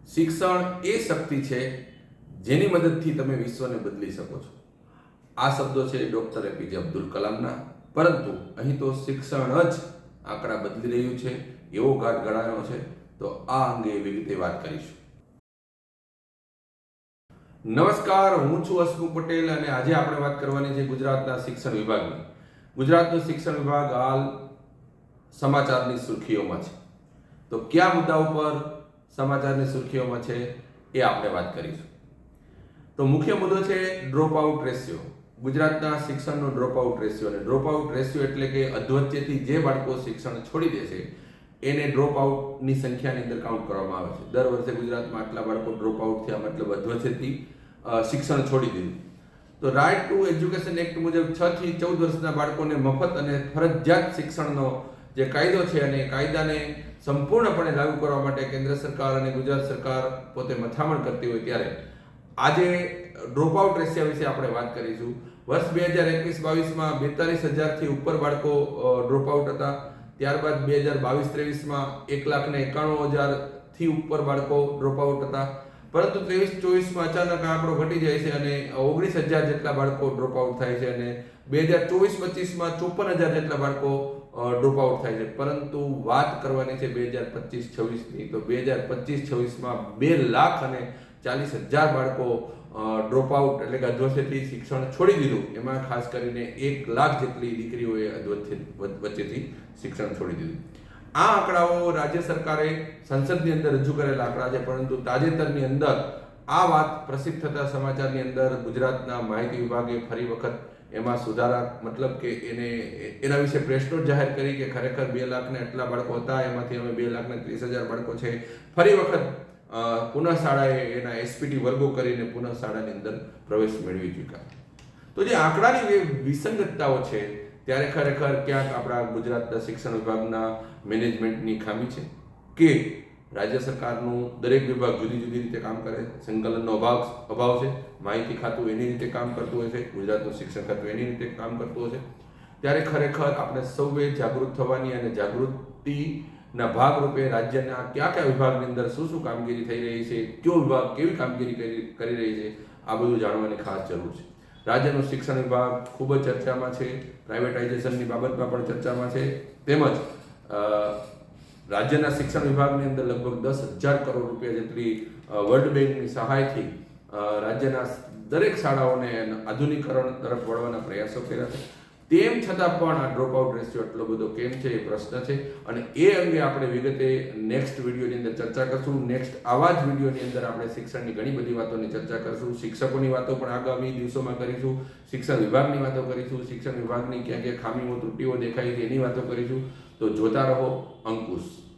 શિક્ષણ એ શક્તિ છે જેની મદદથી તમે વિશ્વને બદલી શકો છો. આ શબ્દો છે ડૉક્ટર એપીજે અબ્દુલ કલામના. પરંતુ અહીં તો શિક્ષણ જ આંકડા બદલી રહ્યું છે એવો ગાઢ ગણાયો છે. તો આ અંગે વિગતે વાત કરીશું. નમસ્કાર, હું છું હસમુખ પટેલ અને આજે આપણે વાત કરવાની છે ગુજરાતના શિક્ષણ વિભાગની. ગુજરાતનું શિક્ષણ વિભાગ હાલ સમાચારની સુર્ખીઓમાં છે. તો કયા મુદ્દા ઉપર સમાચારની સુર્ખીઓમાં છે એ આપણે વાત કરીશું. તો મુખ્ય મુદ્દો છે ડ્રોપ આઉટ રેશિયો. ગુજરાતના શિક્ષણનો ડ્રોપ આઉટ રેશિયો. અને ડ્રોપ આઉટ રેશિયો એટલે કે અધવચ્ચેથી જે બાળકો શિક્ષણ છોડી દે છે એને ડ્રોપ આઉટની સંખ્યાની અંદર કાઉન્ટ કરવામાં આવે છે. દર વર્ષે ગુજરાતમાં આટલા બાળકો ડ્રોપ આઉટ થયા, મતલબ અધવચ્ચેથી શિક્ષણ છોડી દીધું. તો રાઇટ ટુ એજ્યુકેશન એક્ટ મુજબ 6 થી 14 વર્ષના બાળકોને મફત અને ફરજિયાત શિક્ષણનો જે કાયદો છે અને કાયદાને સંપૂર્ણપણે લાગુ કરવા માટે કેન્દ્ર સરકાર અને ગુજરાત સરકાર પોતે મથામણ કરતી હોય ત્યારે આજે ડ્રોપ આઉટ રેશિયો વિશે આપણે વાત કરીશું. વર્ષ 2021-22માં 42,000થી ઉપર બાળકો ડ્રોપ આઉટ હતા. ત્યારબાદ 2022-23માં 1,91,000થી ઉપર બાળકો ડ્રોપ આઉટ હતા. પરંતુ 23-24માં અચાનક આંકડો ઘટી જાય છે અને 19,000 જેટલા બાળકો ડ્રોપ આઉટ થાય છે અને 2024-25માં 54,000 જેટલા બાળકો ડ્રોપ આઉટ થાય છે. પરંતુ વાત કરવાની છે 2025-26ની. તો 2025-26માં 2,40,000 બાળકો ડ્રોપ આઉટ એટલે કે અધવચ્ચેથી શિક્ષણ છોડી દીધું. એમાં ખાસ કરીને 1 લાખ જેટલી દીકરીઓએ વચ્ચેથી શિક્ષણ છોડી દીધું. આ આંકડાઓ રાજ્ય સરકારે સંસદની અંદર રજૂ કરેલા આંકડા છે. પરંતુ તાજેતરની અંદર આ વાત પ્રસિદ્ધ થતા સમાચારની અંદર ગુજરાતના માહિતી વિભાગે ફરી વખત એમાં સુધારા, મતલબ કે એના વિશે પ્રેસ નોટ જાહેર કરી કે ખરેખર 2 લાખને એટલા બાળકો હતા, એમાંથી અમે 2,30,000 બાળકો છે ફરી વખત પુનઃ શાળાએ એના એસપીટી વર્ગો કરીને પુનઃ શાળાની અંદર પ્રવેશ મેળવી ચૂક્યા. તો જે આંકડાની વિસંગતતાઓ છે ત્યારે ખરેખર ક્યાંક આપણા ગુજરાતના શિક્ષણ વિભાગના મેનેજમેન્ટની ખામી છે કે રાજ્ય સરકારનું દરેક વિભાગ જુદી જુદી રીતે કામ કરે, સંકલનનો અભાવ છે. માહિતી ખાતું એની રીતે કામ કરતું હોય છે, ગુજરાતનું શિક્ષણ ખાતું એની રીતે કામ કરતું હોય છે. ત્યારે ખરેખર આપણે સૌએ જાગૃત થવાની અને જાગૃતિના ભાગરૂપે રાજ્યના કયા વિભાગની અંદર શું કામગીરી થઈ રહી છે, કયો વિભાગ કેવી કામગીરી કરી રહી છે, આ બધું જાણવાની ખાસ જરૂર છે. રાજ્યનું શિક્ષણ વિભાગ ખૂબ જ ચર્ચામાં છે. પ્રાઇવેટાઇઝેશનની બાબતમાં પણ ચર્ચામાં છે. તેમજ રાજ્યના શિક્ષણ વિભાગની અંદર લગભગ 10,000 કરોડ રૂપિયા જેટલી વર્લ્ડ બેંકની સહાયથી રાજ્યના દરેક શાળાઓને આધુનિકરણ તરફ વળવાના પ્રયાસો કર્યા છે. તેમ છતાં પણ આ ડ્રોપ આઉટ રેશિયો એટલો બધો કેમ છે એ પ્રશ્ન છે અને એ અંગે આપણે વિગતે નેક્સ્ટ વિડીયોની અંદર ચર્ચા કરશું. નેક્સ્ટ આવા જ વિડીયોની અંદર આપણે શિક્ષણની ઘણી બધી વાતોની ચર્ચા કરશું. શિક્ષકોની વાતો પણ આગામી દિવસોમાં કરીશું. શિક્ષણ વિભાગની વાતો કરીશું. શિક્ષણ વિભાગની ક્યાં ક્યાં ખામીઓ ત્રુટીઓ દેખાય છે એની વાતો કરીશું. તો જોતા રહો અંકુશ.